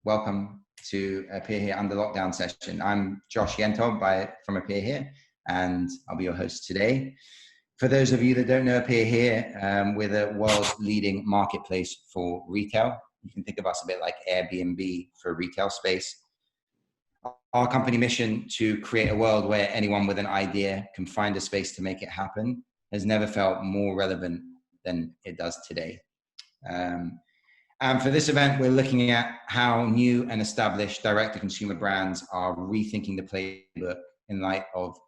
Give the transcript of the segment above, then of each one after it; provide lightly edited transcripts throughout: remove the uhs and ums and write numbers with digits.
welcome to Appear Here Under Lockdown session. I'm Josh Yentob from Appear Here, and I'll be your host today. For those of you that don't know Appear Here, we're the world's leading marketplace for retail. You can think of us a bit like Airbnb for retail space. Our company mission to create a world where anyone with an idea can find a space to make it happen has never felt more relevant than it does today. And for this event, we're looking at how new and established direct-to-consumer brands are rethinking the playbook in light of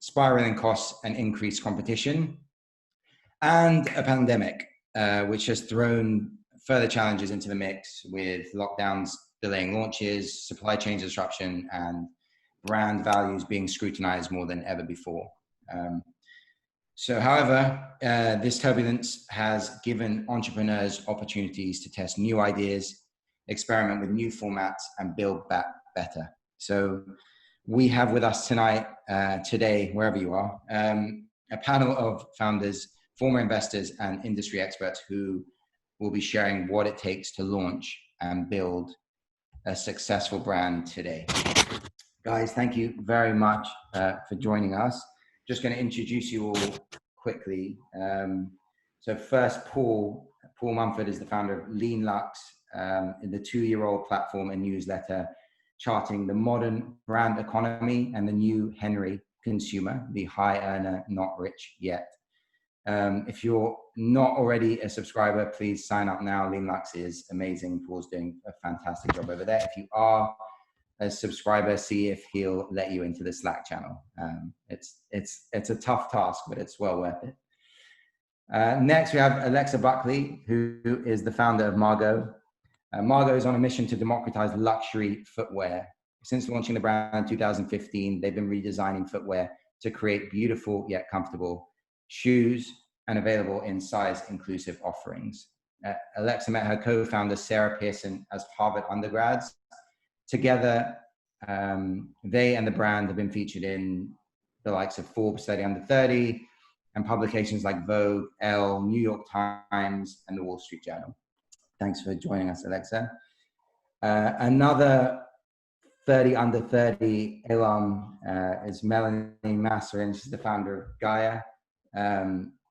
spiraling costs and increased competition, and a pandemic, which has thrown further challenges into the mix with lockdowns delaying launches, supply chain disruption, and brand values being scrutinized more than ever before. However, this turbulence has given entrepreneurs opportunities to test new ideas, experiment with new formats, and build back better. So we have with us tonight, today, wherever you are, a panel of founders, former investors, and industry experts who will be sharing what it takes to launch and build a successful brand today. Guys, thank you very much for joining us. Just going to introduce you all quickly. So first, Paul Munford is the founder of Luxe, the 2-year-old platform and newsletter charting the modern brand economy and the new Henry consumer, the high earner, not rich yet. If you're not already a subscriber, please sign up now. Luxe is amazing. Paul's doing a fantastic job over there. If you are a subscriber, see if he'll let you into the Slack channel. It's a tough task, but it's well worth it. Next, we have Buckley, who is the founder of Margaux. Margaux is on a mission to democratize luxury footwear. Since launching the brand in 2015, they've been redesigning footwear to create beautiful yet comfortable shoes and available in size-inclusive offerings. Alexa met her co-founder, Sarah Pearson, as Harvard undergrads. Together, they and the brand have been featured in the likes of Forbes 30 Under 30 and publications like Vogue, Elle, New York Times, and the Wall Street Journal. Thanks for joining us, Alexa. Another 30 Under 30 alum is Melanie Masarin. She's the founder of Ghia.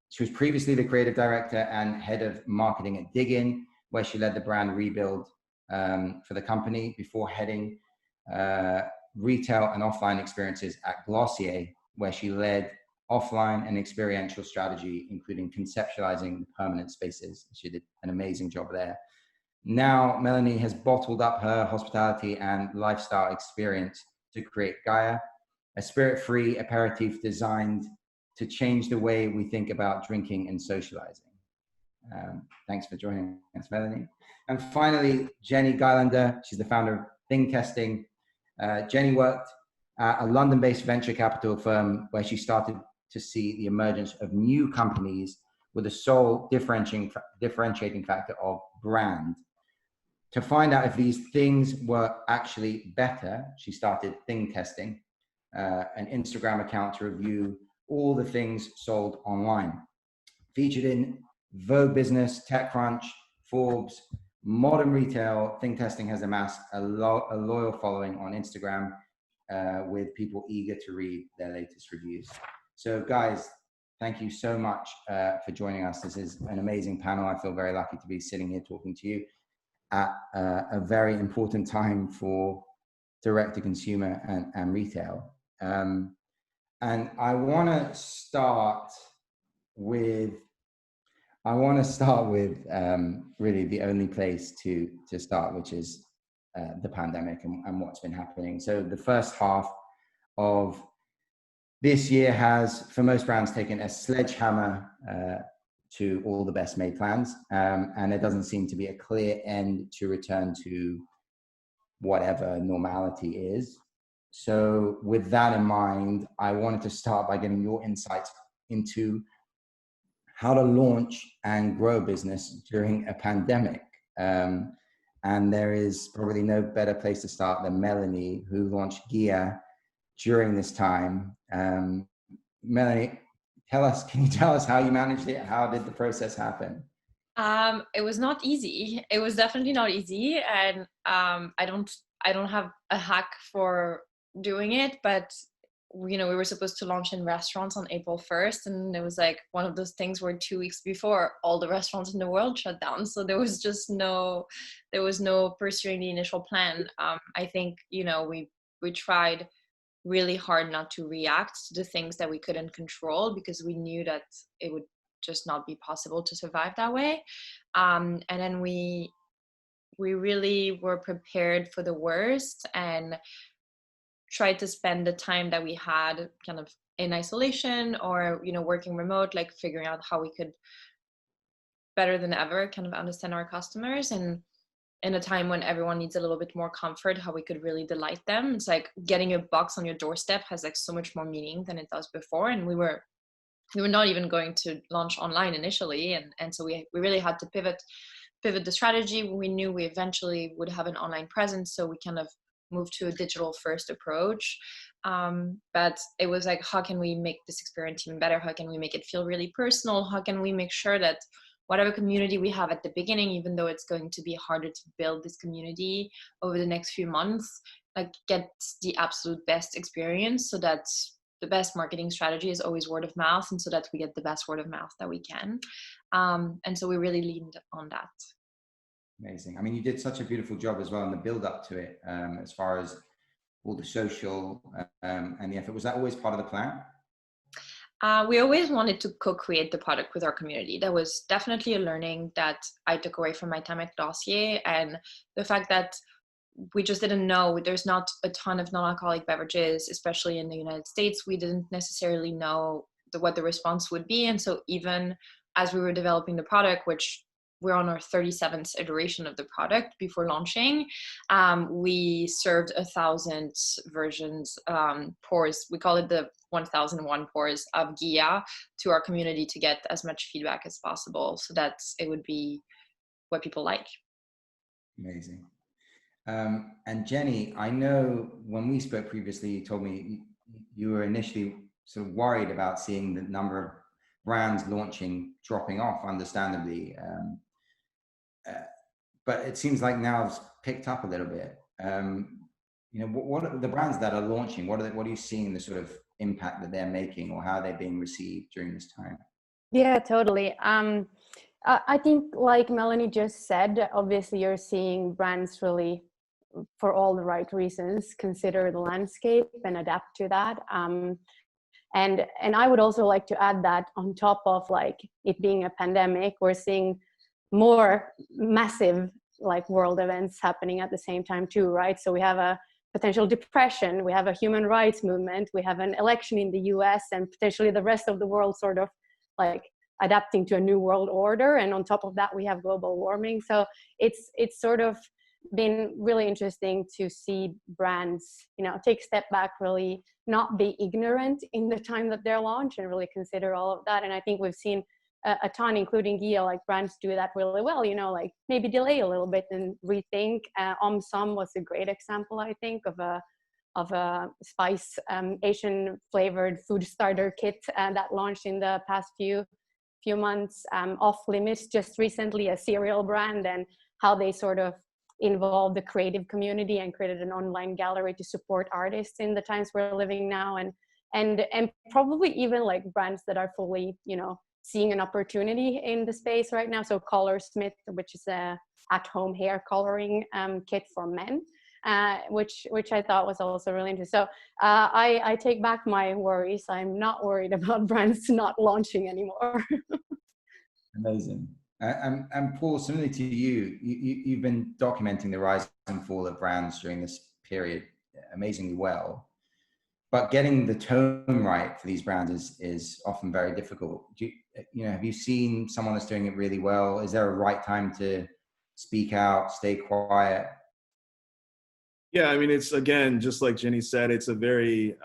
She was previously the creative director and head of marketing at Diggin, where she led the brand rebuild for the company before heading retail and offline experiences at Glossier, where she led offline and experiential strategy, including conceptualizing permanent spaces. She did an amazing job there. Now, Melanie has bottled up her hospitality and lifestyle experience to create Ghia, a spirit-free aperitif designed to change the way we think about drinking and socializing. Thanks for joining us, Melanie. And finally, Jenny Gyllander. She's the founder of ThingTesting. Jenny worked at a London-based venture capital firm where she started to see the emergence of new companies with the sole differentiating factor of brand. To find out if these things were actually better, she started ThingTesting, an Instagram account to review all the things sold online. Featured in Vogue Business, TechCrunch, Forbes, Modern Retail, ThingTesting has amassed a loyal following on Instagram with people eager to read their latest reviews. So guys, thank you so much for joining us. This is an amazing panel. I feel very lucky to be sitting here talking to you at a very important time for direct-to-consumer and retail. And I want to start with really the only place to start, which is the pandemic and what's been happening. So the first half of this year has, for most brands, taken a sledgehammer to all the best made plans. And there doesn't seem to be a clear end to return to whatever normality is. So with that in mind, I wanted to start by getting your insights into how to launch and grow a business during a pandemic. And there is probably no better place to start than Melanie, who launched Ghia during this time. Melanie, can you tell us how you managed it? How did the process happen? It was not easy. It was definitely not easy, and I don't have a hack for doing it, but we were supposed to launch in restaurants on April 1st, and it was like one of those things where 2 weeks before all the restaurants in the world shut down. So there was no pursuing the initial plan. I think we tried really hard not to react to the things that we couldn't control, because we knew that it would just not be possible to survive that way. And then we really were prepared for the worst and tried to spend the time that we had kind of in isolation or working remote, like figuring out how we could better than ever kind of understand our customers, and in a time when everyone needs a little bit more comfort, how we could really delight them. It's like getting a box on your doorstep has like so much more meaning than it does before, and we were not even going to launch online initially, and so we really had to pivot the strategy. We knew we eventually would have an online presence, so we kind of moved to a digital first approach. But it was like, how can we make this experience even better? How can we make it feel really personal? How can we make sure that whatever community we have at the beginning, even though it's going to be harder to build this community over the next few months, like get the absolute best experience, so that the best marketing strategy is always word of mouth, and so that we get the best word of mouth that we can. And so we really leaned on that. Amazing. I mean, you did such a beautiful job as well in the build up to it, as far as all the social and the effort. Was that always part of the plan? We always wanted to co-create the product with our community. That was definitely a learning that I took away from my time at Dossier, and the fact that we just didn't know. There's not a ton of non-alcoholic beverages, especially in the United States. We didn't necessarily know what the response would be. And so even as we were developing the product, which we're on our 37th iteration of the product before launching, we served 1,000 versions, pours. We call it the 1001 pours of Ghia to our community to get as much feedback as possible, so that it would be what people like. Amazing. And Jenny, I know when we spoke previously, you told me you were initially sort of worried about seeing the number of brands launching dropping off, understandably. But it seems like now it's picked up a little bit. What are the brands that are launching? What are you seeing the sort of impact that they're making, or how they're being received during this time? Yeah, totally. I think, like Melanie just said, obviously you're seeing brands really, for all the right reasons, consider the landscape and adapt to that. And I would also like to add that on top of like it being a pandemic, we're seeing more massive like world events happening at the same time too, right? So we have a potential depression, we have a human rights movement, we have an election in the US, and potentially the rest of the world sort of like adapting to a new world order. And on top of that, we have global warming. So it's sort of been really interesting to see brands, take a step back, really not be ignorant in the time that they're launched, and really consider all of that. And I think we've seen a ton, including Ghia, like brands do that really well, like maybe delay a little bit and rethink. Som was a great example, I think, of a spice Asian flavored food starter kit that launched in the past few months. Off Limits just recently, a cereal brand, and how they sort of involved the creative community and created an online gallery to support artists in the times we're living now, and probably even like brands that are fully seeing an opportunity in the space right now. So Colorsmith, which is a at-home hair coloring kit for men, which I thought was also really interesting. So I take back my worries. I'm not worried about brands not launching anymore. Amazing. And Paul, similarly to you've been documenting the rise and fall of brands during this period amazingly well. But getting the tone right for these brands is often very difficult. Have you seen someone that's doing it really well? Is there a right time to speak out, stay quiet? Yeah, I mean, it's, again, just like Jenny said, it's a very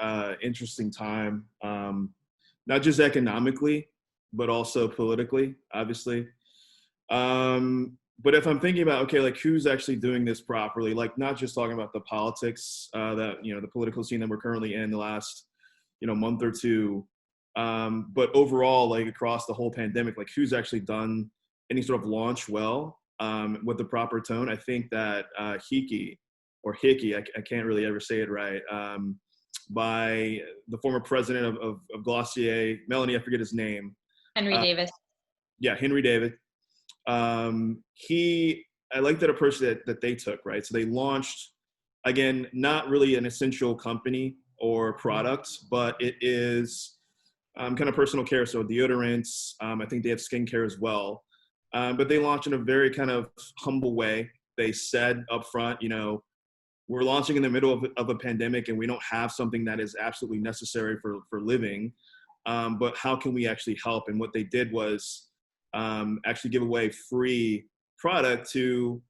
interesting time, not just economically, but also politically, obviously. But if I'm thinking about, okay, like who's actually doing this properly, like not just talking about the politics that, the political scene that we're currently in the last, month or two, but overall, like across the whole pandemic, like who's actually done any sort of launch well with the proper tone. I think that Hickey, I can't really ever say it right, by the former president of Glossier, Melanie, I forget his name. Henry Davis. Yeah, Henry David. I like that approach that they took, right? So they launched, again, not really an essential company or product, but it is kind of personal care. So deodorants, I think they have skincare as well. But they launched in a very kind of humble way. They said up front, you know, we're launching in the middle of a pandemic and we don't have something that is absolutely necessary for living. But how can we actually help? And what they did was actually give away free product to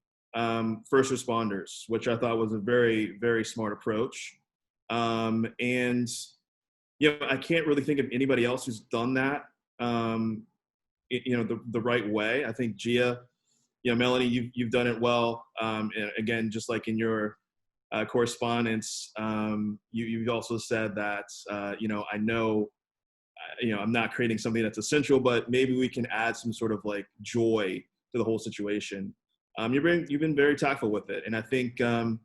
first responders, which I thought was a very, very smart approach. And, you know, I can't really think of anybody else who's done that, you know, the right way. I think Ghia, you know, Melanie, you've done it well. And again, just like in your correspondence, you've also said that, you know, I know, you know, I'm not creating something that's essential, but maybe we can add some sort of like joy to the whole situation. You've been very tactful with it. And I think, you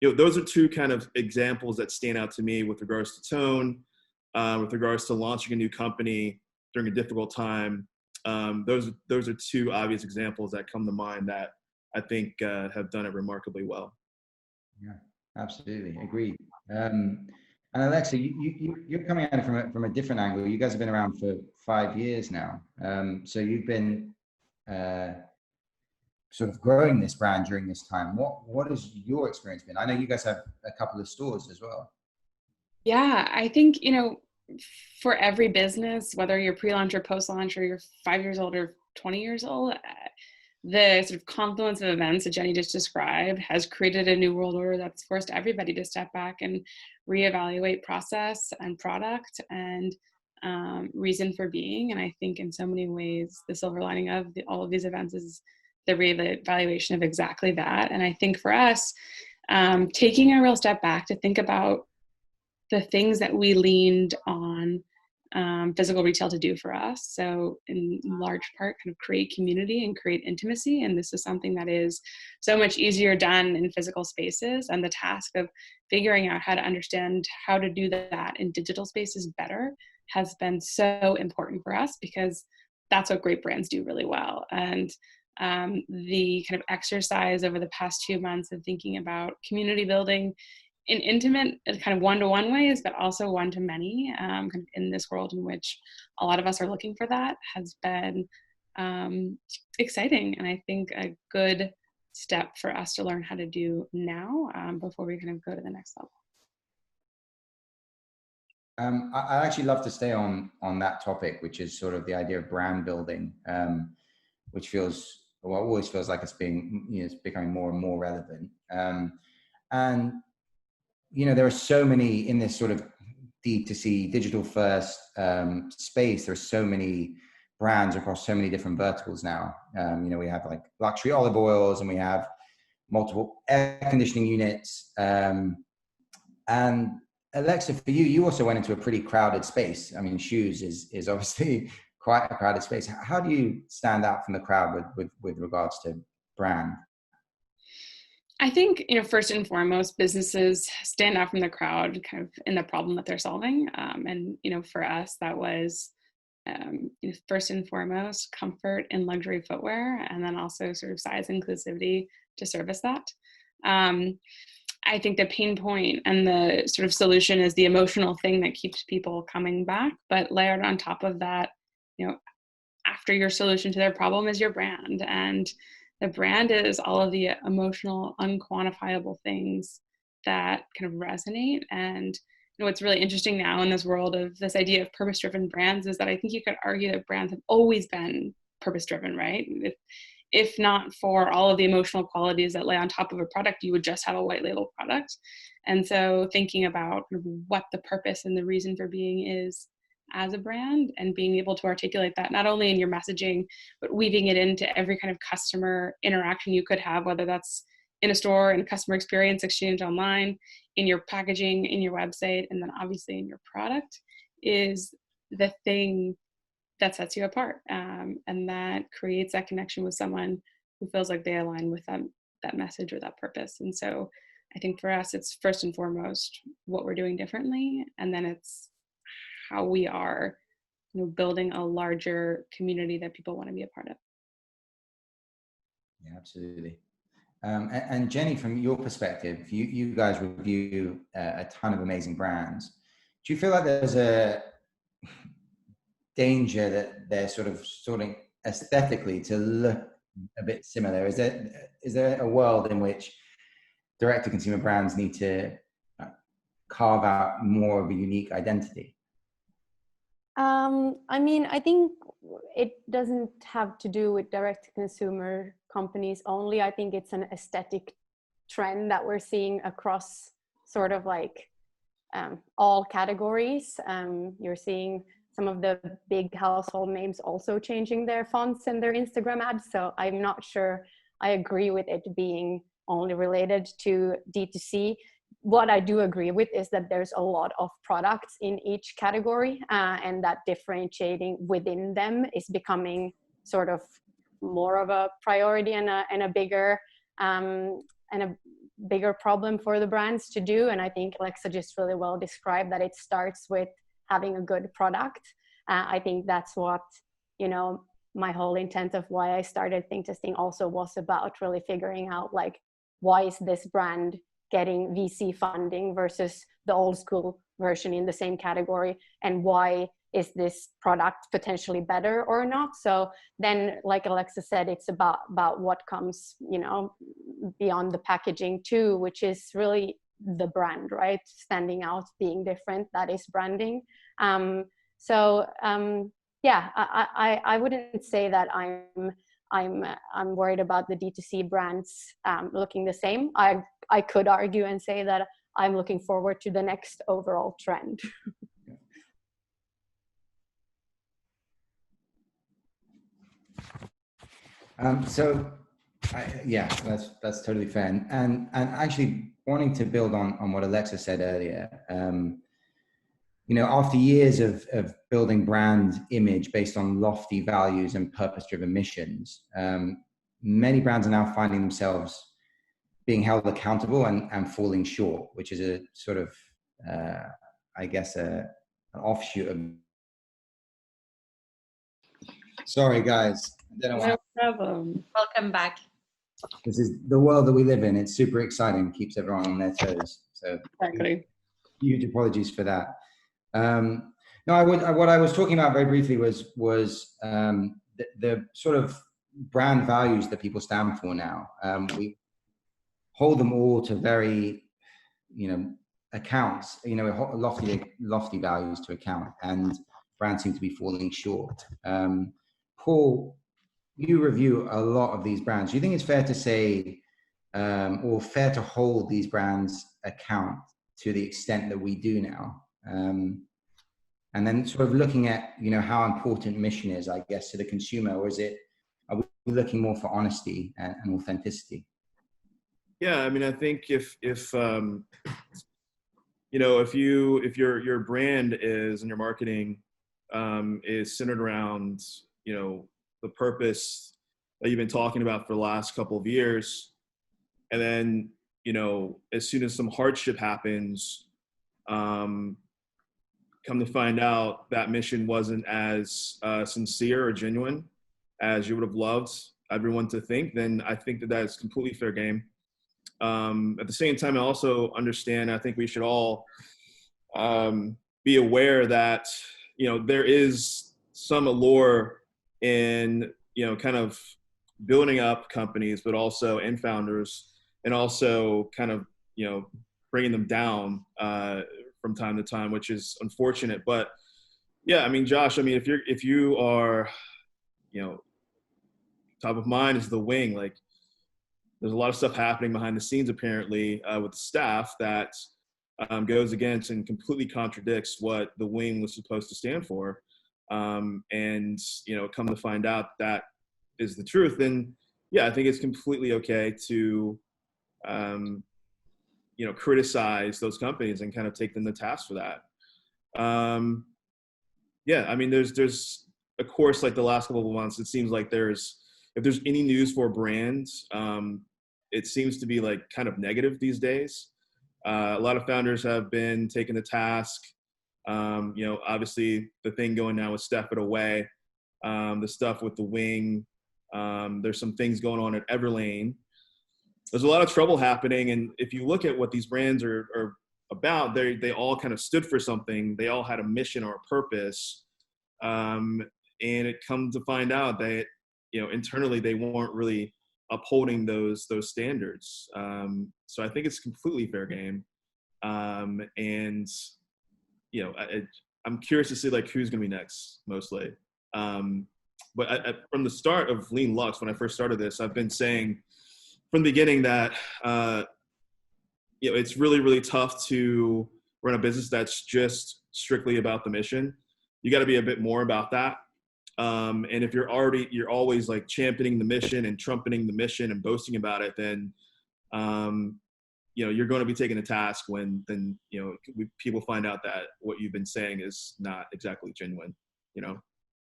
know, those are two kind of examples that stand out to me with regards to tone, with regards to launching a new company during a difficult time. Those are two obvious examples that come to mind that I think have done it remarkably well. Yeah, absolutely. Agreed. And Alexa, you're coming at it from a different angle. You guys have been around for 5 years now. So you've been sort of growing this brand during this time. What has your experience been? I know you guys have a couple of stores as well. Yeah, I think, you know, for every business, whether you're pre-launch or post-launch or you're 5 years old or 20 years old, the sort of confluence of events that Jenny just described has created a new world order that's forced everybody to step back and reevaluate process and product and reason for being. And I think in so many ways, the silver lining of all of these events is the reevaluation of exactly that. And I think for us, taking a real step back to think about the things that we leaned on physical retail to do for us. So in large part, kind of create community and create intimacy. And this is something that is so much easier done in physical spaces. And the task of figuring out how to understand how to do that in digital spaces better has been so important for us, because that's what great brands do really well. And the kind of exercise over the past 2 months of thinking about community building in intimate kind of one-to-one ways, but also one-to-many, kind of in this world in which a lot of us are looking for that, has been exciting. And I think a good step for us to learn how to do now before we kind of go to the next level. I actually love to stay on that topic, which is sort of the idea of brand building, which feels, well, always feels like it's being, you know, it's becoming more and more relevant. And you know, there are so many in this sort of DTC, digital first space. There's so many brands across so many different verticals now. You know, we have like luxury olive oils, and we have multiple air conditioning units. And Alexa, for you, you also went into a pretty crowded space. I mean, shoes is obviously quite a crowded space. How do you stand out from the crowd with regards to brand? I think, you know, first and foremost, businesses stand out from the crowd kind of in the problem that they're solving. And, you know, for us, that was first and foremost, comfort in luxury footwear, and then also sort of size inclusivity to service that. I think the pain point and the sort of solution is the emotional thing that keeps people coming back. But layered on top of that, you know, after your solution to their problem is your brand. And the brand is all of the emotional, unquantifiable things that kind of resonate. And you know, what's really interesting now in this world of this idea of purpose-driven brands is that I think you could argue that brands have always been purpose-driven, right? If not for all of the emotional qualities that lay on top of a product, you would just have a white label product. And so thinking about what the purpose and the reason for being is as a brand, and being able to articulate that not only in your messaging, but weaving it into every kind of customer interaction you could have, whether that's in a store, in a customer experience exchange online, in your packaging, in your website, and then obviously in your product, is the thing that sets you apart, and that creates that connection with someone who feels like they align with that message or that purpose. And so I think for us, it's first and foremost what we're doing differently, and then it's how we are, you know, building a larger community that people want to be a part of. Yeah, absolutely. And Jenny, from your perspective, you guys review a ton of amazing brands. Do you feel like there's a danger that they're sort of sorting aesthetically to look a bit similar? Is there a world in which direct-to-consumer brands need to carve out more of a unique identity? I mean, I think it doesn't have to do with direct-to-consumer companies only. I think it's an aesthetic trend that we're seeing across sort of like all categories. You're seeing some of the big household names also changing their fonts and their Instagram ads. So I'm not sure I agree with it being only related to D2C. What I do agree with is that there's a lot of products in each category, and that differentiating within them is becoming sort of more of a priority and a bigger problem for the brands to do. And I think Alexa just really well described that it starts with having a good product. I think that's what, you know, my whole intent of why I started ThingTesting also was about, really figuring out like, why is this brand getting VC funding versus the old school version in the same category, and why is this product potentially better or not? So then, like Alexa said, it's about what comes, you know, beyond the packaging too, which is really the brand, right? Standing out, being different, that is branding. Yeah, I wouldn't say that I'm worried about the D2C brands looking the same. I could argue and say that I'm looking forward to the next overall trend. Yeah, that's totally fair. And actually wanting to build on what Alexa said earlier, you know, after years of building brand image based on lofty values and purpose-driven missions, many brands are now finding themselves being held accountable and falling short, which is a sort of, I guess, an offshoot of. Sorry, guys. I don't know No problem. Welcome back. This is the world that we live in. It's super exciting, keeps everyone on their toes. So Exactly. huge apologies for that. No, what I was talking about very briefly was the sort of brand values that people stand for now. We hold them all to very, you know, accounts, you know, lofty values to account, and brands seem to be falling short. Paul, you review a lot of these brands. Do you think it's fair to say, or fair to hold these brands account to the extent that we do now? And then sort of looking at, you know, how important mission is, I guess, to the consumer, or are we looking more for honesty and authenticity? Yeah, I mean, I think if you know, if your brand is, and your marketing is centered around, you know, the purpose that you've been talking about for the last couple of years, and then, you know, as soon as some hardship happens, come to find out that mission wasn't as sincere or genuine as you would have loved everyone to think, then I think that is completely fair game. At the same time, I also understand, I think we should all be aware that, you know, there is some allure in, you know, kind of building up companies, but also in founders, and also kind of, you know, bringing them down from time to time, which is unfortunate. But yeah, I mean, Josh, I mean, if you are, you know, top of mind is the wing, like, there's a lot of stuff happening behind the scenes, apparently, with the staff that goes against and completely contradicts what the wing was supposed to stand for. And, you know, come to find out that is the truth, then yeah, I think it's completely okay to, you know, criticize those companies and kind of take them to task for that. Yeah, I mean, there's of course, like the last couple of months, it seems like if there's any news for brands, it seems to be like kind of negative these days. A lot of founders have been taken to task. Obviously the thing going now is Step It Away, the stuff with the wing. There's some things going on at Everlane. There's a lot of trouble happening. And if you look at what these brands are about, they all kind of stood for something. They all had a mission or a purpose. And it comes to find out that, internally they weren't really upholding those standards. So I think it's completely fair game. And, I'm curious to see like who's going to be next mostly. But from the start of Lean Luxe, when I first started this, I've been saying from the beginning that, it's really, really tough to run a business that's just strictly about the mission. You got to be a bit more about that. And if you're always like championing the mission and trumpeting the mission and boasting about it, then, you're going to be taken to task when people find out that what you've been saying is not exactly genuine,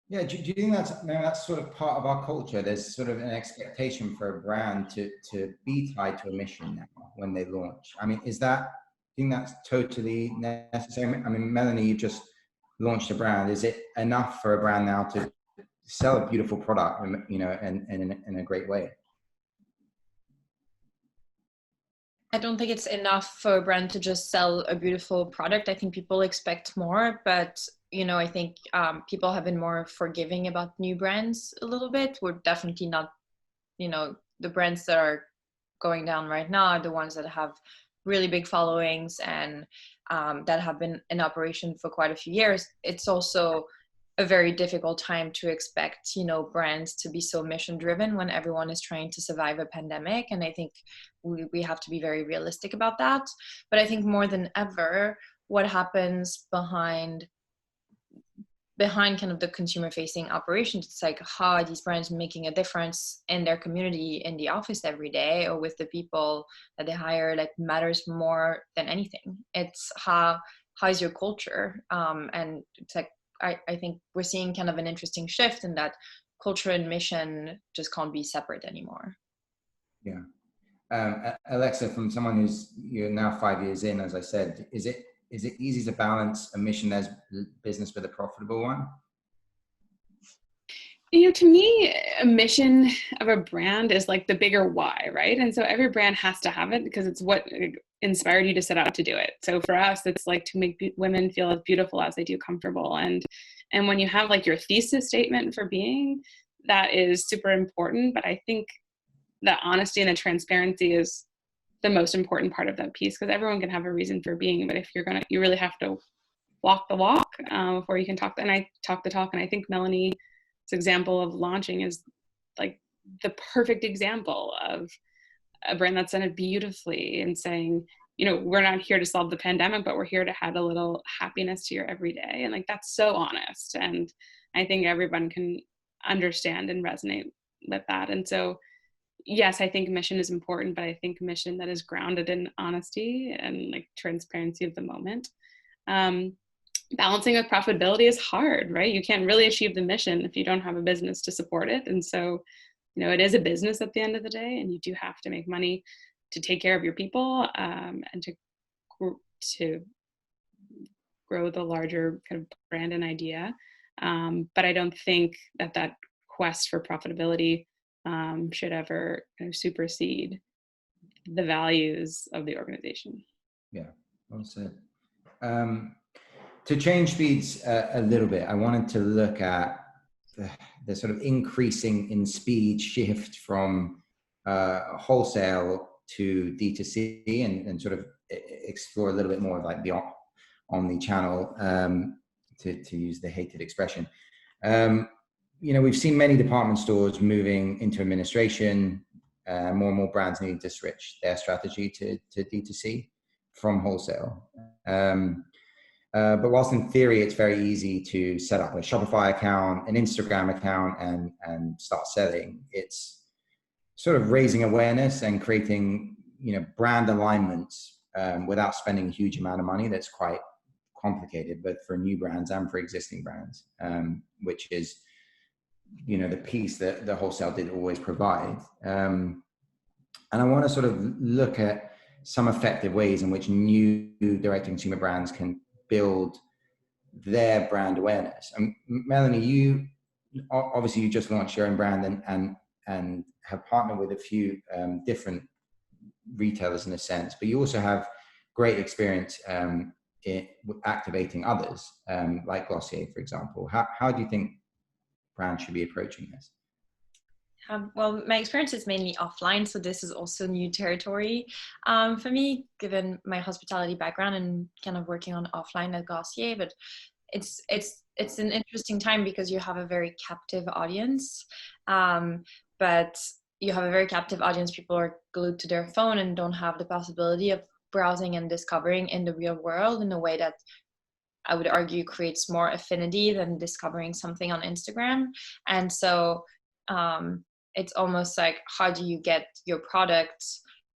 Yeah, do you think that's sort of part of our culture? There's sort of an expectation for a brand to be tied to a mission now when they launch. I mean, do you think that's totally necessary? I mean, Melanie, you just launched a brand. Is it enough for a brand now to sell a beautiful product, in a great way? I don't think it's enough for a brand to just sell a beautiful product. I think people expect more, but I think people have been more forgiving about new brands a little bit. We're definitely not, the brands that are going down right now are the ones that have really big followings and that have been in operation for quite a few years. It's also a very difficult time to expect, brands to be so mission driven when everyone is trying to survive a pandemic. And I think we have to be very realistic about that. But I think more than ever, what happens behind kind of the consumer facing operations, it's like, how are these brands making a difference in their community, in the office every day, or with the people that they hire, like matters more than anything. It's how is your culture? And it's like, I think we're seeing kind of an interesting shift in that culture and mission just can't be separate anymore. Yeah. Alexa, from someone you're now 5 years in, as I said, is it easy to balance a mission-led business with a profitable one? To me, a mission of a brand is like the bigger why, right? And so every brand has to have it because it's what inspired you to set out to do it. So for us, it's like to make women feel as beautiful as they do comfortable. And when you have like your thesis statement for being, that is super important. But I think the honesty and the transparency is the most important part of that piece, because everyone can have a reason for being, but if you really have to walk the walk before you can talk. And I talk the talk. And I think Melanie's example of launching is like the perfect example of a brand that's done it beautifully and saying, we're not here to solve the pandemic, but we're here to add a little happiness to your everyday. And like, that's so honest. And I think everyone can understand and resonate with that. And so, yes, I think mission is important, but I think mission that is grounded in honesty and like transparency of the moment. Balancing with profitability is hard, right? You can't really achieve the mission if you don't have a business to support it. And so, it is a business at the end of the day, and you do have to make money to take care of your people and to grow the larger kind of brand and idea. But I don't think that quest for profitability should ever kind of supersede the values of the organization. Yeah, well said. To change speeds a little bit, I wanted to look at the sort of increasing in speed shift from wholesale to D2C and sort of explore a little bit more of like the omnichannel, to use the hated expression. We've seen many department stores moving into administration. More and more brands need to switch their strategy to D2C from wholesale. But whilst in theory, it's very easy to set up a Shopify account, an Instagram account, and start selling, it's sort of raising awareness and creating, brand alignments without spending a huge amount of money. That's quite complicated, both for new brands and for existing brands, which is you know, the piece that the wholesale did always provide. And I want to sort of look at some effective ways in which new direct-to-consumer brands can build their brand awareness. And Melanie, you obviously you just launched your own brand and have partnered with a few different retailers in a sense, but you also have great experience in activating others, like Glossier, for example. How do you think brands should be approaching this? Well, my experience is mainly offline, so this is also new territory for me, given my hospitality background and kind of working on offline at Glossier. But it's an interesting time because you have a very captive audience, but you have a very captive audience. People are glued to their phone and don't have the possibility of browsing and discovering in the real world in a way that I would argue creates more affinity than discovering something on Instagram. And so it's almost like, how do you get your product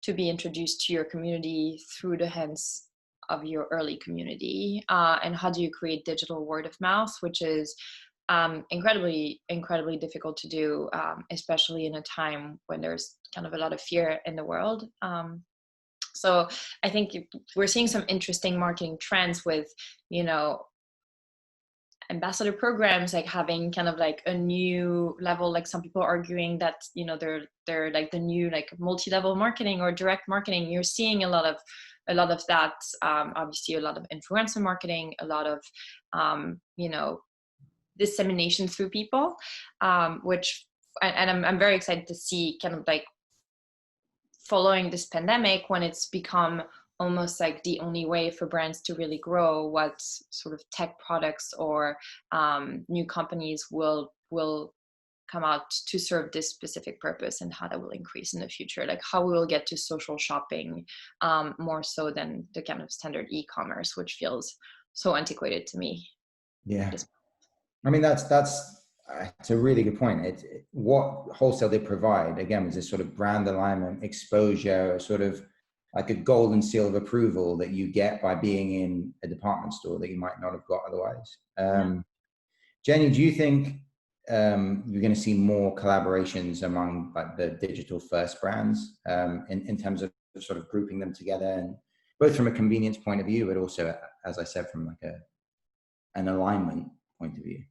to be introduced to your community through the hands of your early community? And how do you create digital word of mouth, which is incredibly difficult to do, especially in a time when there's kind of a lot of fear in the world. So I think we're seeing some interesting marketing trends with, you know, ambassador programs, like having kind of like a new level, like some people arguing that, you know, they're like the new like multi-level marketing or direct marketing. You're seeing a lot of that, obviously a lot of influencer marketing, a lot of you know, dissemination through people, which I'm very excited to see kind of like following this pandemic, when it's become almost like the only way for brands to really grow, what sort of tech products or new companies will come out to serve this specific purpose, and how that will increase in the future, like how we will get to social shopping more so than the kind of standard e-commerce, which feels so antiquated to me. Yeah, I mean that's it's a really good point. What wholesale did provide again was this sort of brand alignment, exposure, sort of like a golden seal of approval that you get by being in a department store that you might not have got otherwise. Jenny, do you think you're going to see more collaborations among like the digital first brands in terms of sort of grouping them together, and both from a convenience point of view, but also, as I said, from like an alignment point of view?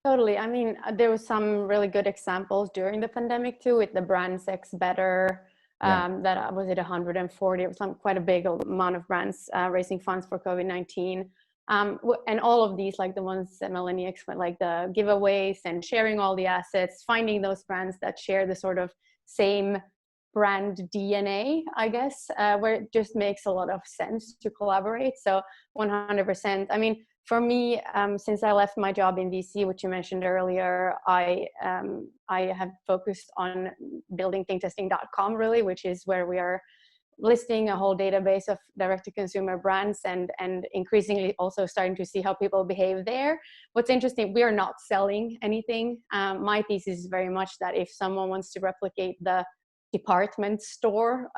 Totally. I mean, there was some really good examples during the pandemic too, with the brand Sex Better. That was it 140, it was quite a big amount of brands raising funds for COVID-19. And all of these, like the ones that Melanie explained, like the giveaways and sharing all the assets, finding those brands that share the sort of same brand DNA, I guess, where it just makes a lot of sense to collaborate. So 100%. I mean, for me, since I left my job in VC, which you mentioned earlier, I have focused on building ThingTesting.com, really, which is where we are listing a whole database of direct-to-consumer brands and increasingly also starting to see how people behave there. What's interesting, we are not selling anything. My thesis is very much that if someone wants to replicate the department store,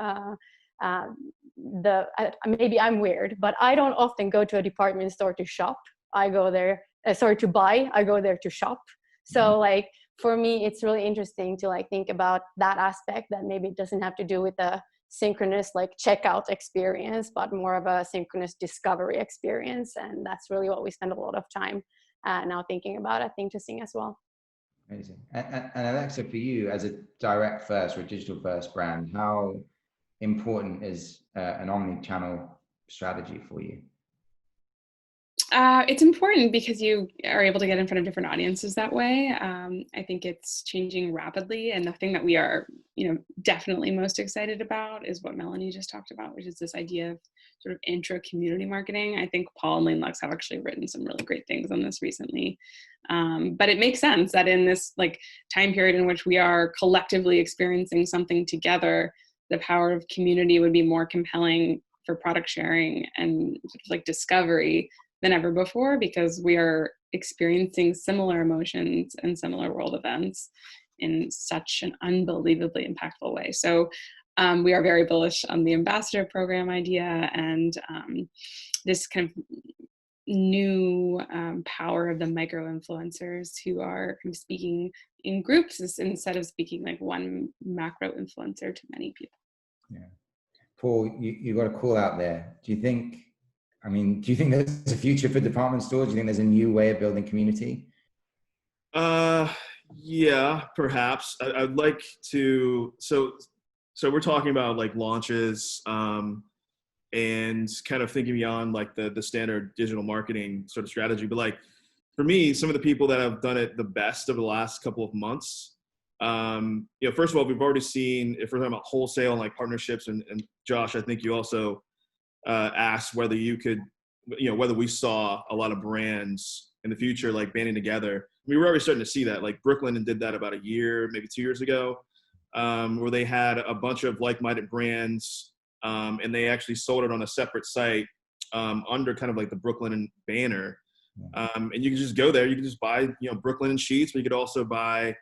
maybe I'm weird, but I don't often go to a department store to shop. I go there, to buy. I go there to shop. So like for me, it's really interesting to like think about that aspect, that maybe it doesn't have to do with the synchronous like checkout experience, but more of a synchronous discovery experience. And that's really what we spend a lot of time now thinking about at ThingTesting as well. Amazing. And Alexa, for you as a direct first or digital first brand, how important is an omni-channel strategy for you? It's important because you are able to get in front of different audiences that way. I think it's changing rapidly, and the thing that we are, definitely most excited about is what Melanie just talked about, which is this idea of sort of intra-community marketing. I think Paul and Luxe have actually written some really great things on this recently. But it makes sense that in this like time period in which we are collectively experiencing something together, the power of community would be more compelling for product sharing and sort of like discovery than ever before, because we are experiencing similar emotions and similar world events in such an unbelievably impactful way. So we are very bullish on the ambassador program idea, and this kind of new power of the micro influencers who are kind of speaking in groups instead of speaking like one macro influencer to many people. Yeah. Paul, you got a call out there. Do you think there's a future for department stores? Do you think there's a new way of building community? Yeah, perhaps. I'd like to, so we're talking about like launches, and kind of thinking beyond like the standard digital marketing sort of strategy. But like for me, some of the people that have done it the best over the last couple of months, first of all, we've already seen, if we're talking about wholesale and like partnerships, and Josh, I think you also asked whether you could, whether we saw a lot of brands in the future like banding together. We were already starting to see that. Like Brooklyn did that about a year, maybe 2 years ago, where they had a bunch of like-minded brands, and they actually sold it on a separate site under kind of like the Brooklyn banner. And you can just go there. You can just buy, Brooklyn sheets, but you could also buy,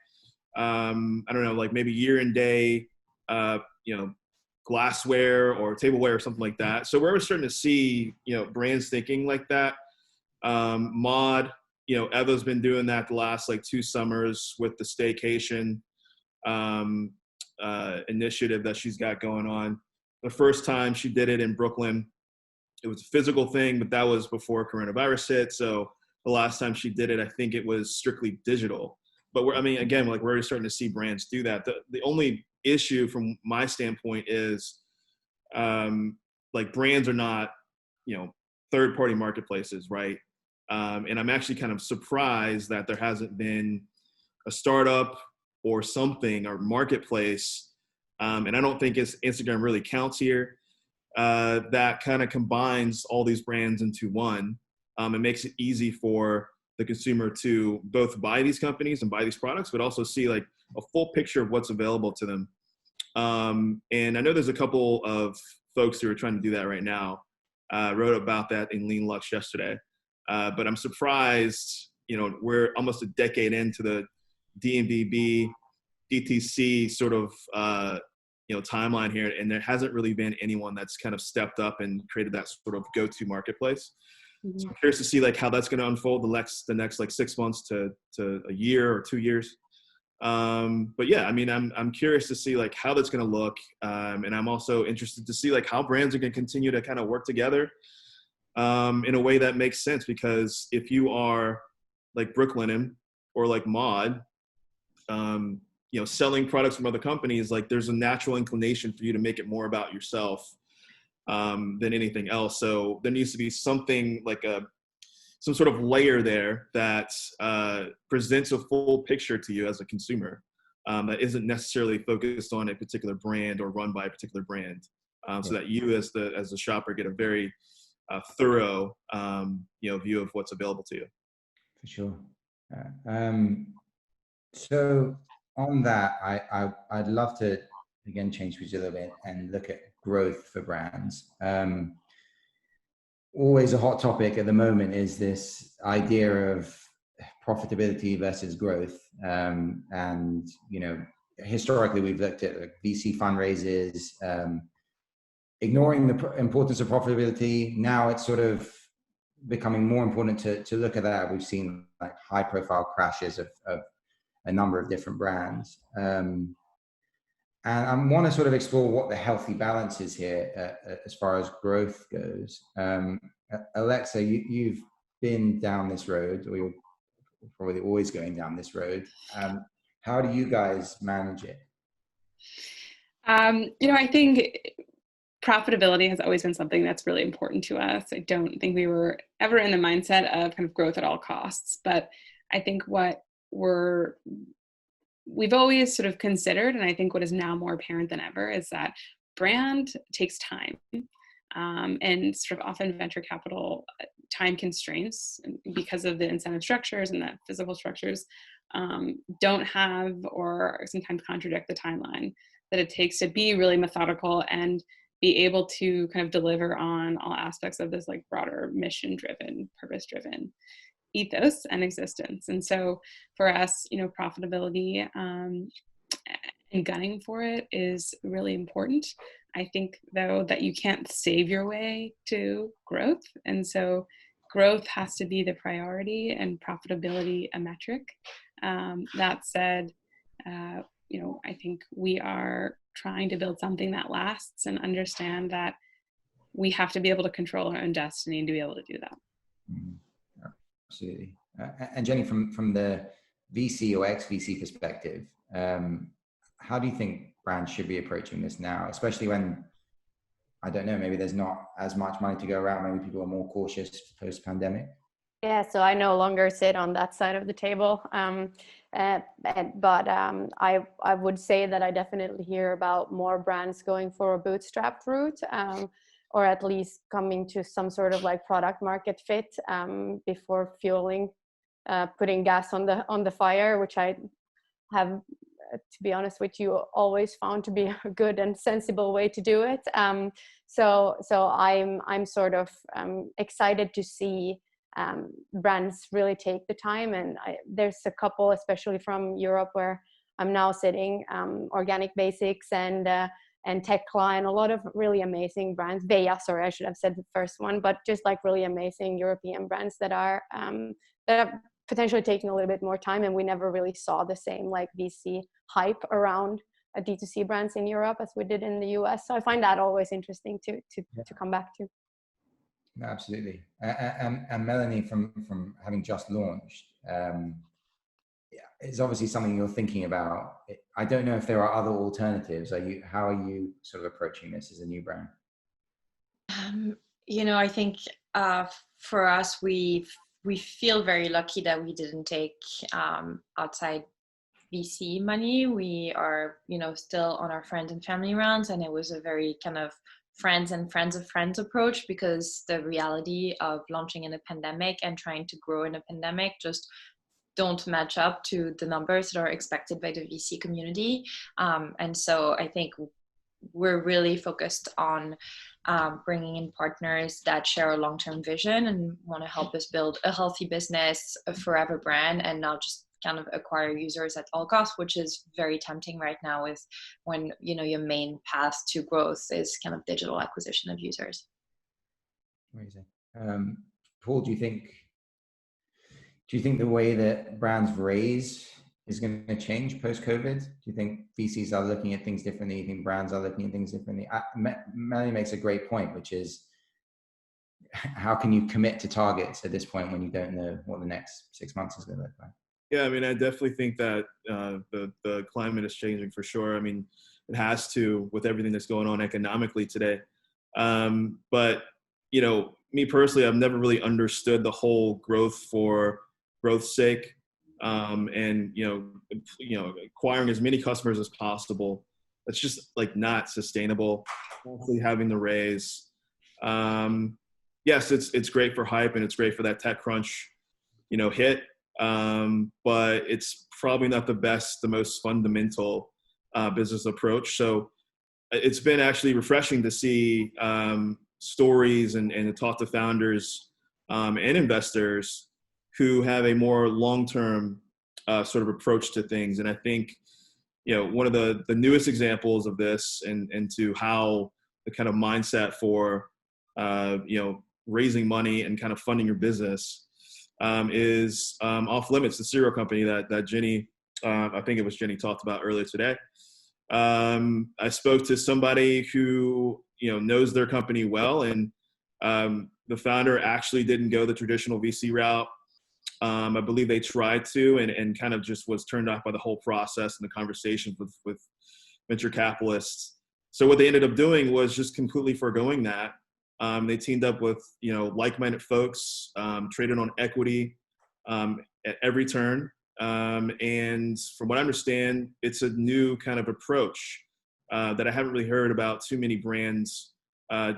I don't know, like maybe year and day, glassware or tableware or something like that. So we're starting to see, brands thinking like that. Mod, Eva's been doing that the last like 2 summers with the staycation initiative that she's got going on. The first time she did it in Brooklyn, it was a physical thing, but that was before coronavirus hit. So the last time she did it, I think it was strictly digital. But we're already starting to see brands do that. The only issue from my standpoint is like brands are not, third-party marketplaces, right? And I'm actually kind of surprised that there hasn't been a startup or something or marketplace, and I don't think Instagram really counts here, that kind of combines all these brands into one, and makes it easy for the consumer to both buy these companies and buy these products, but also see like a full picture of what's available to them. And I know there's a couple of folks who are trying to do that right now. Wrote about that in Lean Luxe yesterday. But I'm surprised, we're almost a decade into the DMVB, DTC sort of, timeline here, and there hasn't really been anyone that's kind of stepped up and created that sort of go-to marketplace. Mm-hmm. So I'm curious to see like how that's going to unfold the next like 6 months to a year or 2 years. But yeah, I mean, I'm curious to see like how that's going to look. And I'm also interested to see like how brands are going to continue to kind of work together in a way that makes sense. Because if you are like Brooklyn or like Mod, selling products from other companies, like there's a natural inclination for you to make it more about yourself than anything else. So there needs to be something like some sort of layer there that presents a full picture to you as a consumer, that isn't necessarily focused on a particular brand or run by a particular brand, so that you as the shopper get a very thorough view of what's available to you. For sure. So on that, I'd love to again change a little bit and look at growth for brands. Always a hot topic at the moment is this idea of profitability versus growth. And, historically we've looked at like VC fundraisers, ignoring the importance of profitability. Now it's sort of becoming more important to look at that. We've seen like high profile crashes of a number of different brands. And I want to sort of explore what the healthy balance is here as far as growth goes. Alexa, you've been down this road, or you're probably always going down this road. How do you guys manage it? I think profitability has always been something that's really important to us. I don't think we were ever in the mindset of kind of growth at all costs, but I think what we've always sort of considered, and I think what is now more apparent than ever, is that brand takes time, and sort of often venture capital time constraints because of the incentive structures and the physical structures don't have or sometimes contradict the timeline that it takes to be really methodical and be able to kind of deliver on all aspects of this like broader mission-driven, purpose-driven ethos and existence. And so for us, profitability and gunning for it is really important. I think though that you can't save your way to growth. And so growth has to be the priority and profitability a metric. That said, you know, I think we are trying to build something that lasts and understand that we have to be able to control our own destiny and to be able to do that. Absolutely. And Jenny, from the VC or ex-VC perspective, how do you think brands should be approaching this now, especially when, I don't know, maybe there's not as much money to go around, maybe people are more cautious post-pandemic? Yeah, so I no longer sit on that side of the table. But I would say that I definitely hear about more brands going for a bootstrap route, or at least coming to some sort of like product market fit before putting gas on the fire, which I have, to be honest with you, always found to be a good and sensible way to do it. So I'm sort of excited to see brands really take the time, and there's a couple, especially from Europe, where I'm now sitting, Organic Basics and Tekla, and a lot of really amazing brands. Ghia, sorry, I should have said the first one, but just like really amazing European brands that are potentially taking a little bit more time, and we never really saw the same like VC hype around D2C brands in Europe as we did in the US. So I find that always interesting to come back to. Absolutely. And Melanie, from having just launched, it's obviously something you're thinking about. I don't know if there are other alternatives. How are you sort of approaching this as a new brand? You know, I think for us, we feel very lucky that we didn't take outside VC money. We are, you know, still on our friends and family rounds, and it was a very kind of friends and friends of friends approach, because the reality of launching in a pandemic and trying to grow in a pandemic just don't match up to the numbers that are expected by the VC community. And so I think we're really focused on bringing in partners that share a long-term vision and want to help us build a healthy business, a forever brand, and not just kind of acquire users at all costs, which is very tempting right now with when, you know, your main path to growth is kind of digital acquisition of users. Amazing. Paul, do you think the way that brands raise is going to change post-COVID? Do you think VCs are looking at things differently? Do you think brands are looking at things differently? Melanie makes a great point, which is, how can you commit to targets at this point when you don't know what the next 6 months is going to look like? Yeah, I mean, I definitely think that the climate is changing for sure. I mean, it has to, with everything that's going on economically today. But, you know, me personally, I've never really understood the whole growth for growth's sake, and you know, acquiring as many customers as possible. That's just like not sustainable. Constantly having to raise. Yes, it's great for hype and it's great for that TechCrunch, you know, hit. But it's probably not the most fundamental business approach. So it's been actually refreshing to see stories and to talk to founders and investors who have a more long-term sort of approach to things. And I think, you know, one of the newest examples of this and to how the kind of mindset for, you know, raising money and kind of funding your business is Off Limits, the cereal company that Jenny, I think it was Jenny, talked about earlier today. I spoke to somebody who, you know, knows their company well, and the founder actually didn't go the traditional VC route. I believe they tried to and kind of just was turned off by the whole process and the conversations with venture capitalists. So what they ended up doing was just completely foregoing that. They teamed up with, you know, like-minded folks, traded on equity at every turn. And from what I understand, it's a new kind of approach that I haven't really heard about too many brands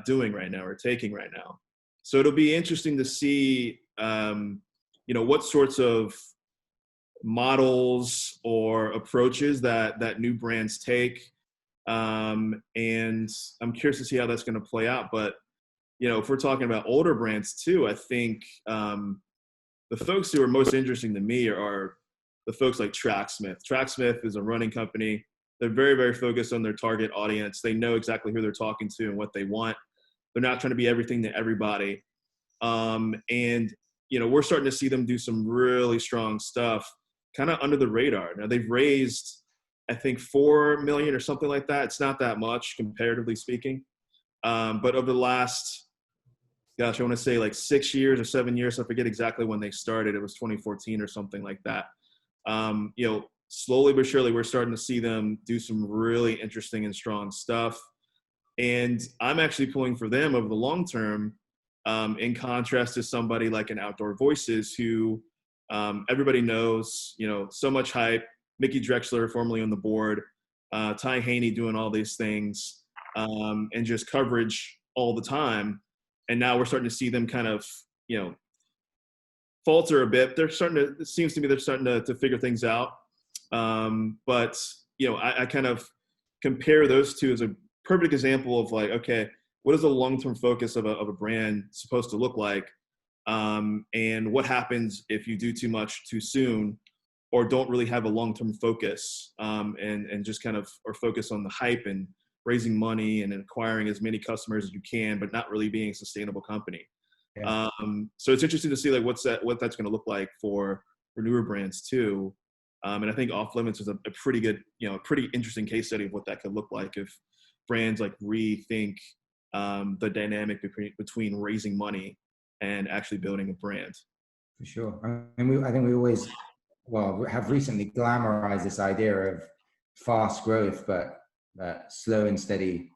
doing right now or taking right now. So it'll be interesting to see, you know, what sorts of models or approaches that new brands take. And I'm curious to see how that's going to play out. But, you know, if we're talking about older brands too, I think the folks who are most interesting to me are the folks like Tracksmith. Tracksmith is a running company. They're very, very focused on their target audience. They know exactly who they're talking to and what they want. They're not trying to be everything to everybody. And, you know, we're starting to see them do some really strong stuff kind of under the radar. Now they've raised, I think, 4 million or something like that. It's not that much comparatively speaking. But over the last, gosh, I want to say like 6 years or 7 years. I forget exactly when they started. It was 2014 or something like that. You know, slowly but surely, we're starting to see them do some really interesting and strong stuff. And I'm actually pulling for them over the long term, in contrast to somebody like an Outdoor Voices who everybody knows, you know, so much hype. Mickey Drexler, formerly on the board, Ty Haney doing all these things, and just coverage all the time. And now we're starting to see them kind of, you know, falter a bit. They're starting to, it seems to me they're starting to figure things out. But, you know, I kind of compare those two as a perfect example of like, okay, what is the long-term focus of a brand supposed to look like? And what happens if you do too much too soon or don't really have a long-term focus, and just kind of are focused on the hype and raising money and acquiring as many customers as you can, but not really being a sustainable company. Yeah. So it's interesting to see like what that's going to look like for newer brands too. And I think Off Limits is a pretty good, you know, a pretty interesting case study of what that could look like if brands like rethink the dynamic between raising money and actually building a brand. For sure. I mean, I think we always, well, have recently glamorized this idea of fast growth, but slow and steady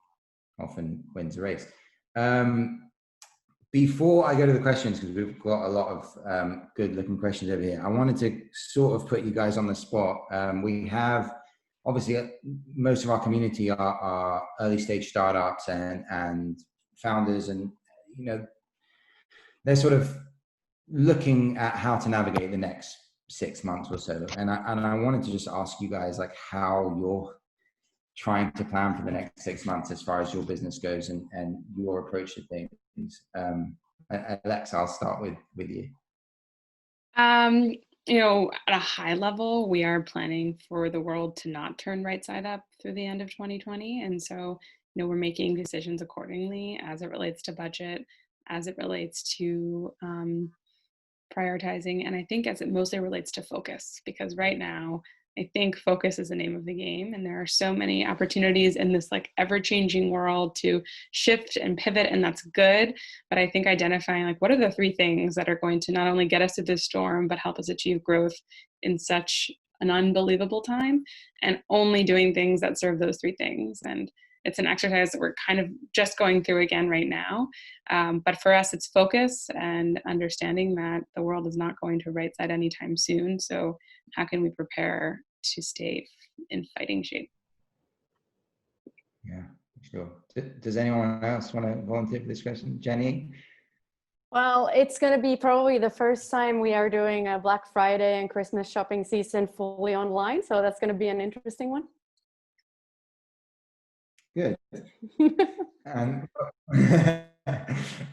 often wins the race. Before I go to the questions, because we've got a lot of good looking questions over here, I wanted to sort of put you guys on the spot. We have, obviously, most of our community are early stage startups and founders, and, you know, they're sort of looking at how to navigate the next 6 months or so. And I wanted to just ask you guys, like, how you're trying to plan for the next 6 months as far as your business goes and your approach to things. Alex, I'll start with you. You know, at a high level, we are planning for the world to not turn right side up through the end of 2020. And so, you know, we're making decisions accordingly as it relates to budget, as it relates to prioritizing, and I think as it mostly relates to focus, because right now I think focus is the name of the game, and there are so many opportunities in this like ever-changing world to shift and pivot, and that's good. But I think identifying like what are the 3 things that are going to not only get us through this storm but help us achieve growth in such an unbelievable time, and only doing things that serve those 3 things. And it's an exercise that we're kind of just going through again right now. But for us, it's focus and understanding that the world is not going to right side anytime soon. So how can we prepare to stay in fighting shape? Yeah, sure. Does anyone else want to volunteer for this question? Jenny? Well, it's going to be probably the first time we are doing a Black Friday and Christmas shopping season fully online. So that's going to be an interesting one. Good. And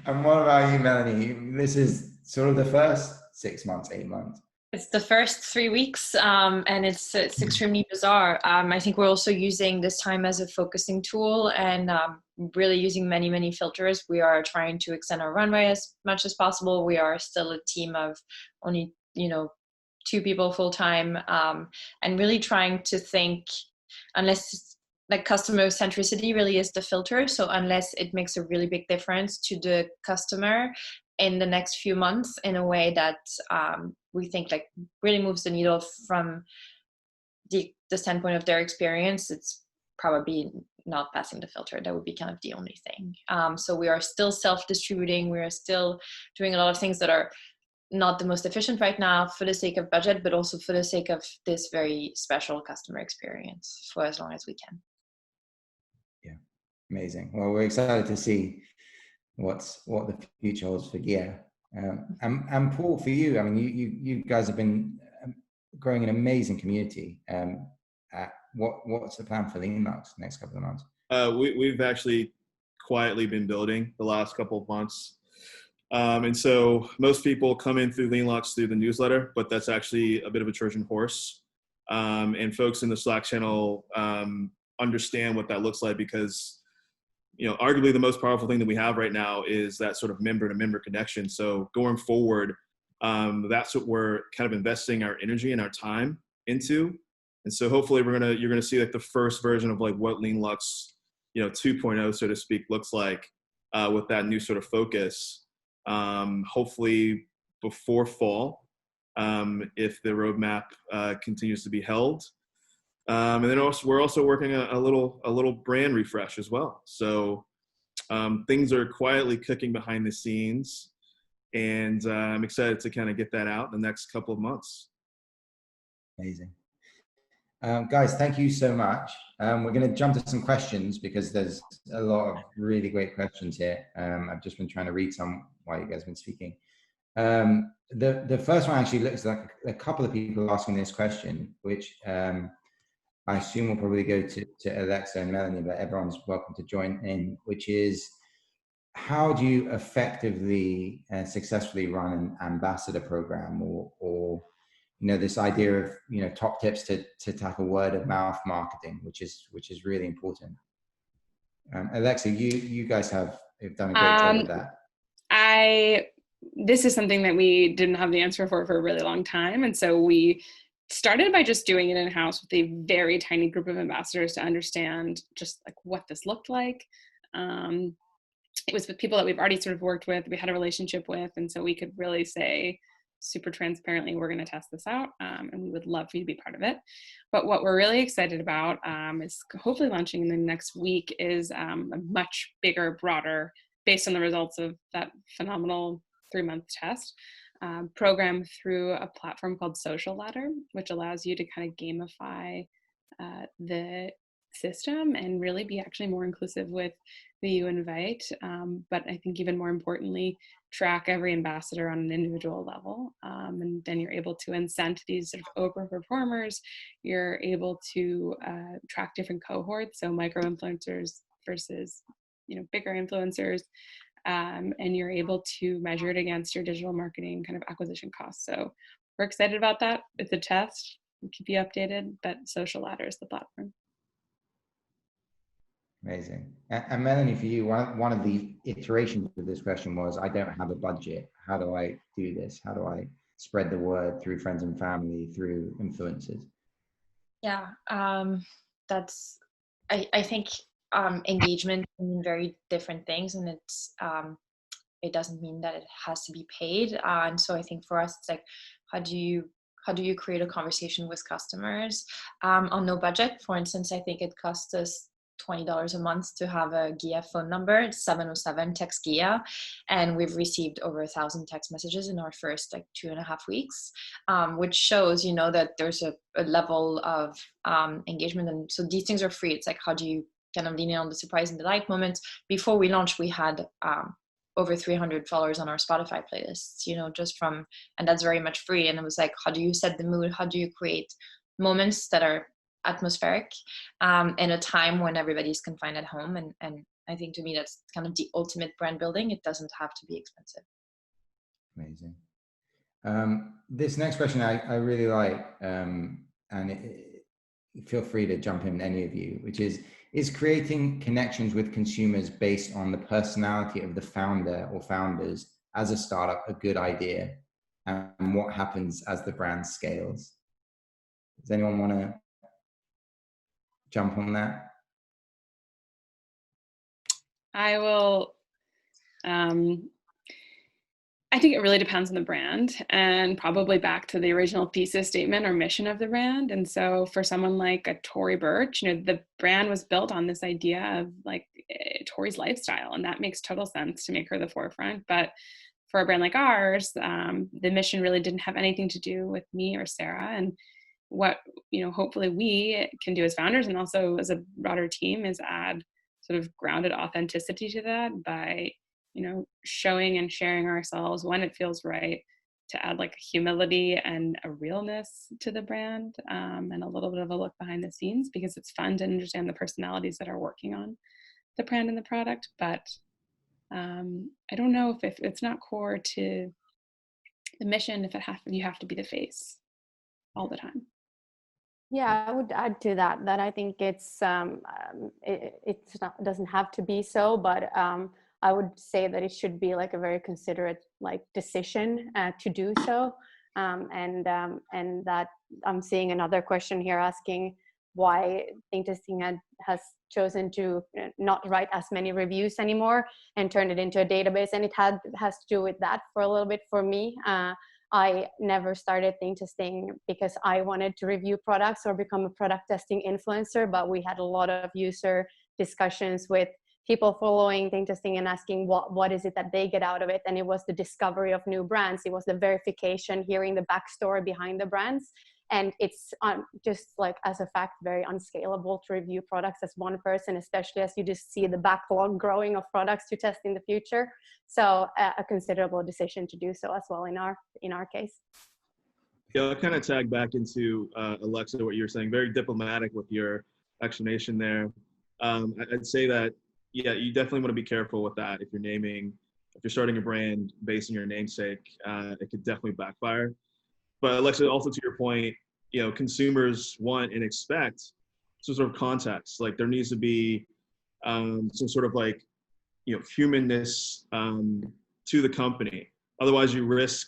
what about you, Melanie? This is sort of the first 6 months, 8 months. It's the first 3 weeks, and it's extremely bizarre. I think we're also using this time as a focusing tool and really using many filters. We are trying to extend our runway as much as possible. We are still a team of only, you know, 2 people full time, and really trying to think, unless like customer centricity really is the filter. So unless it makes a really big difference to the customer in the next few months in a way that we think like really moves the needle from the standpoint of their experience, it's probably not passing the filter. That would be kind of the only thing. So we are still self-distributing. We are still doing a lot of things that are not the most efficient right now for the sake of budget, but also for the sake of this very special customer experience for as long as we can. Yeah, amazing. Well, we're excited to see what the future holds for Ghia. And Paul, for you, I mean, you guys have been growing an amazing community. What's the plan for Lean Luxe next couple of months? We've actually quietly been building the last couple of months. And so most people come in through Lean Luxe through the newsletter, but that's actually a bit of a Trojan horse. And folks in the Slack channel understand what that looks like, because arguably the most powerful thing that we have right now is that sort of member to member connection. So going forward, that's what we're kind of investing our energy and our time into. And so hopefully you're gonna see like the first version of like what Lean Luxe, 2.0, so to speak, looks like with that new sort of focus. Hopefully before fall, if the roadmap continues to be held. And then we're also working a little brand refresh as well. So things are quietly cooking behind the scenes, and I'm excited to kind of get that out in the next couple of months. Amazing. Guys, thank you so much. We're going to jump to some questions because there's a lot of really great questions here. I've just been trying to read some while you guys have been speaking. The first one actually looks like a couple of people asking this question, which I assume will probably go to Alexa and Melanie, but everyone's welcome to join in, which is, how do you effectively and successfully run an ambassador program, or this idea of top tips to tackle word of mouth marketing, which is really important. Alexa, you guys have done a great job with that. This is something that we didn't have the answer for a really long time, and so we started by just doing it in-house with a very tiny group of ambassadors to understand just like what this looked like. It was with people that we've already sort of worked with, we had a relationship with, and so we could really say super transparently, we're going to test this out, and we would love for you to be part of it. But what we're really excited about is hopefully launching in the next week is a much bigger, broader, based on the results of that phenomenal 3-month test, program through a platform called Social Ladder, which allows you to kind of gamify the system and really be actually more inclusive with who you invite. But I think even more importantly, track every ambassador on an individual level. And then you're able to incent these sort of overperformers. You're able to track different cohorts, so micro influencers versus bigger influencers. And you're able to measure it against your digital marketing kind of acquisition costs. So we're excited about that. It's a test. We'll keep you updated, but Social Ladder is the platform. Amazing. And Melanie, for you, one of the iterations of this question was, I don't have a budget. How do I do this? How do I spread the word through friends and family, through influencers? Yeah, I think engagement mean very different things, and it doesn't mean that it has to be paid. And so I think for us, it's like, how do you create a conversation with customers on no budget? For instance, I think it costs us $20 a month to have a Ghia phone number. It's 707, text Ghia, and we've received over 1,000 text messages in our first 2.5 weeks, which shows that there's a level of engagement. And so these things are free. It's like, how do you kind of lean in on the surprise and delight moments? Before we launched, we had over 300 followers on our Spotify playlists, and that's very much free. And it was like, how do you set the mood? How do you create moments that are atmospheric in a time when everybody's confined at home? And I think to me, that's kind of the ultimate brand building. It doesn't have to be expensive. Amazing. This next question I really like, and feel free to jump in, any of you, which is creating connections with consumers based on the personality of the founder or founders as a startup a good idea? And what happens as the brand scales? Does anyone want to jump on that? I will. I think it really depends on the brand, and probably back to the original thesis statement or mission of the brand. And so for someone like a Tory Burch, the brand was built on this idea of like Tory's lifestyle, and that makes total sense to make her the forefront. But for a brand like ours, the mission really didn't have anything to do with me or Sarah. And what hopefully we can do as founders and also as a broader team is add sort of grounded authenticity to that by showing and sharing ourselves when it feels right, to add like humility and a realness to the brand, and a little bit of a look behind the scenes, because it's fun to understand the personalities that are working on the brand and the product. But I don't know if it's not core to the mission, if you have to be the face all the time. Yeah, I would add to that I think it's doesn't have to be so, but I would say that it should be like a very considerate like decision to do so, and that I'm seeing another question here asking why ThingTesting has chosen to not write as many reviews anymore and turn it into a database, and it has to do with that for a little bit for me. I never started ThingTesting because I wanted to review products or become a product testing influencer, but we had a lot of user discussions with people following ThingTesting and asking what is it that they get out of it. And it was the discovery of new brands. It was the verification, hearing the backstory behind the brands. And it's just like, as a fact, very unscalable to review products as one person, especially as you just see the backlog growing of products to test in the future. So a considerable decision to do so as well in our case. Yeah, I'll kind of tag back into Alexa, what you were saying, very diplomatic with your explanation there. I'd say that, yeah, you definitely want to be careful with that. If you're starting a brand based on your namesake, it could definitely backfire. But Alexa, also to your point, consumers want and expect some sort of context. Like there needs to be some sort of like, humanness to the company. Otherwise you risk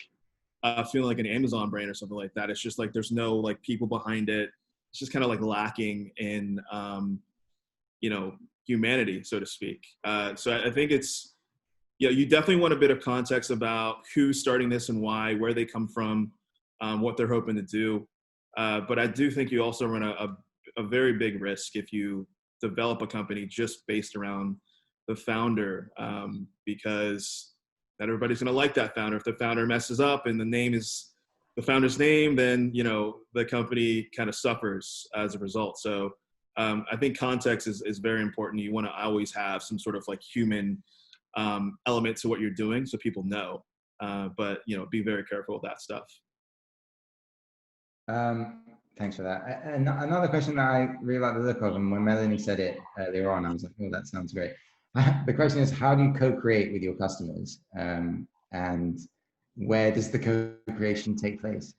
feeling like an Amazon brand or something like that. It's just like, there's no like people behind it. It's just kind of like lacking in, humanity, so to speak. So I think it's, you definitely want a bit of context about who's starting this and why, where they come from, what they're hoping to do. But I do think you also run a very big risk if you develop a company just based around the founder, because not everybody's going to like that founder. If the founder messes up and the name is the founder's name, then, the company kind of suffers as a result. So I think context is very important. You want to always have some sort of like human element to what you're doing so people know, but, be very careful with that stuff. Thanks for that. And another question that I really like the look of, and when Melanie said it earlier on, I was like, oh, that sounds great. The question is, how do you co-create with your customers? And where does the co-creation take place?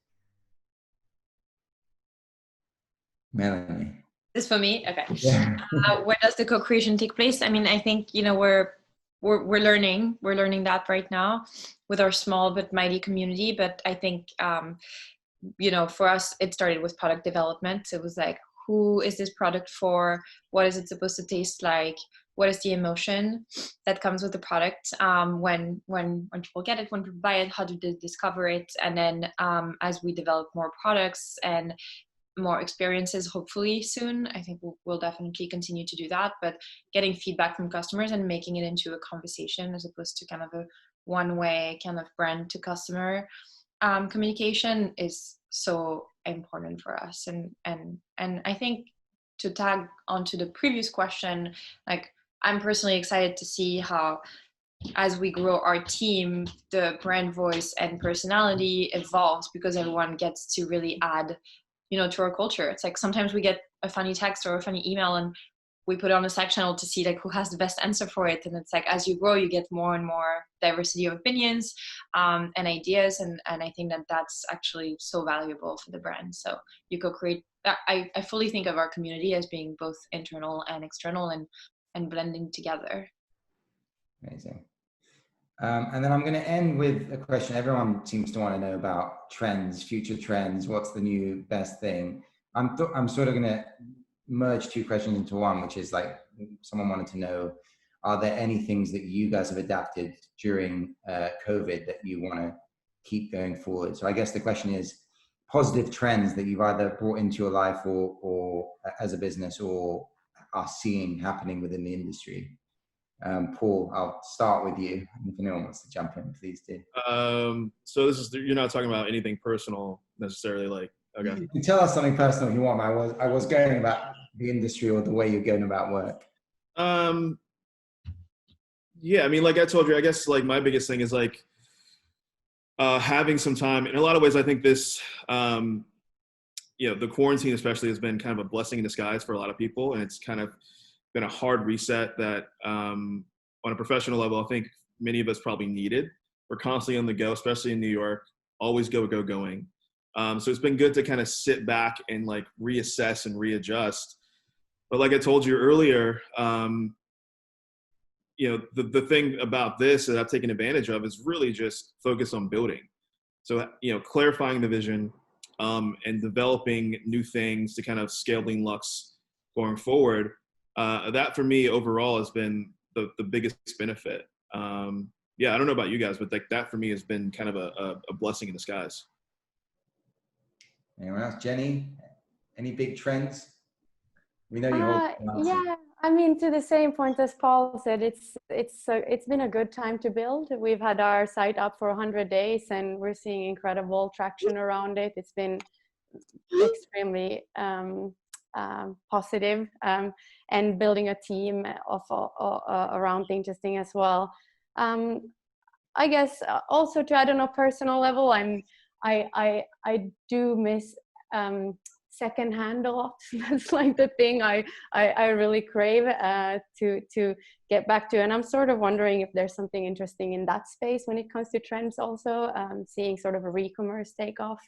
Melanie. This for me? Okay. Yeah. Where does the co-creation take place? I mean, I think, we're learning that right now with our small but mighty community. But I think, for us, it started with product development. It was like, who is this product for? What is it supposed to taste like? What is the emotion that comes with the product when people get it, when people buy it? How do they discover it? And then as we develop more products and more experiences, hopefully soon, I think we'll definitely continue to do that. But getting feedback from customers and making it into a conversation as opposed to kind of a one-way kind of brand to customer communication is so important for us. And I think, to tag onto the previous question, like, I'm personally excited to see how, as we grow our team, the brand voice and personality evolves, because everyone gets to really add, to our culture. It's like sometimes we get a funny text or a funny email and we put it on a Slack channel to see like who has the best answer for it. And it's like, as you grow, you get more and more diversity of opinions and ideas. And I think that that's actually so valuable for the brand. So you co-create. I fully think of our community as being both internal and external and blending together. Amazing. And then I'm going to end with a question everyone seems to want to know about: trends, future trends. What's the new best thing? I'm sort of going to merge two questions into one, which is like, someone wanted to know, are there any things that you guys have adapted during COVID that you want to keep going forward? So I guess the question is positive trends that you've either brought into your life or as a business or are seeing happening within the industry. Paul, I'll start with you. If anyone wants to jump in, please do. So you're not talking about anything personal necessarily, like, okay. You can tell us something personal if you want. I was going about the industry or the way you're going about work. Yeah, I mean, like I told you, I guess like my biggest thing is like having some time. In a lot of ways, I think this, the quarantine especially has been kind of a blessing in disguise for a lot of people, and it's kind of been a hard reset that on a professional level, I think many of us probably needed. We're constantly on the go, especially in New York, always going. So it's been good to kind of sit back and like reassess and readjust. But like I told you earlier, you know, the thing about this that I've taken advantage of is really just focus on building. So, you know, clarifying the vision, and developing new things to kind of scaling Luxe going forward. That for me overall has been the biggest benefit. Yeah, I don't know about you guys, but like that for me has been kind of a blessing in disguise. Anyone else? Jenny, any big trends? We know you hold. Yeah, I mean, to the same point as Paul said, it's been a good time to build. We've had our site up for 100 days, and we're seeing incredible traction around it. It's been extremely positive, and building a team of around ThingTesting as well. I guess also to add on a personal level, I do miss secondhand a lot. That's like the thing I really crave to get back to, and I'm sort of wondering if there's something interesting in that space when it comes to trends also, seeing sort of a re-commerce takeoff.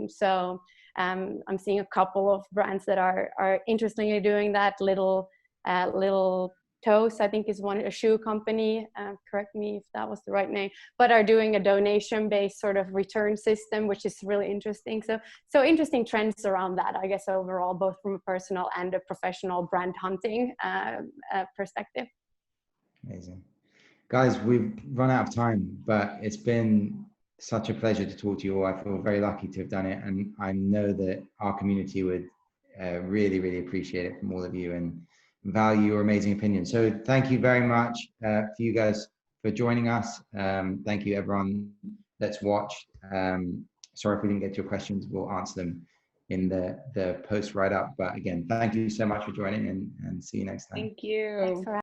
So I'm seeing a couple of brands that are interestingly doing that. Little Toes, I think, is a shoe company, correct me if that was the right name, but are doing a donation-based sort of return system, which is really interesting. So interesting trends around that, I guess, overall, both from a personal and a professional brand hunting perspective. Amazing. Guys, we've run out of time, but it's been such a pleasure to talk to you all. I feel very lucky to have done it, and I know that our community would really, really appreciate it from all of you and value your amazing opinion. So thank you very much for you guys for joining us. Thank you everyone that's watched. Sorry if we didn't get to your questions. We'll answer them in the post write-up. But again, thank you so much for joining, and see you next time. Thank you. Thanks for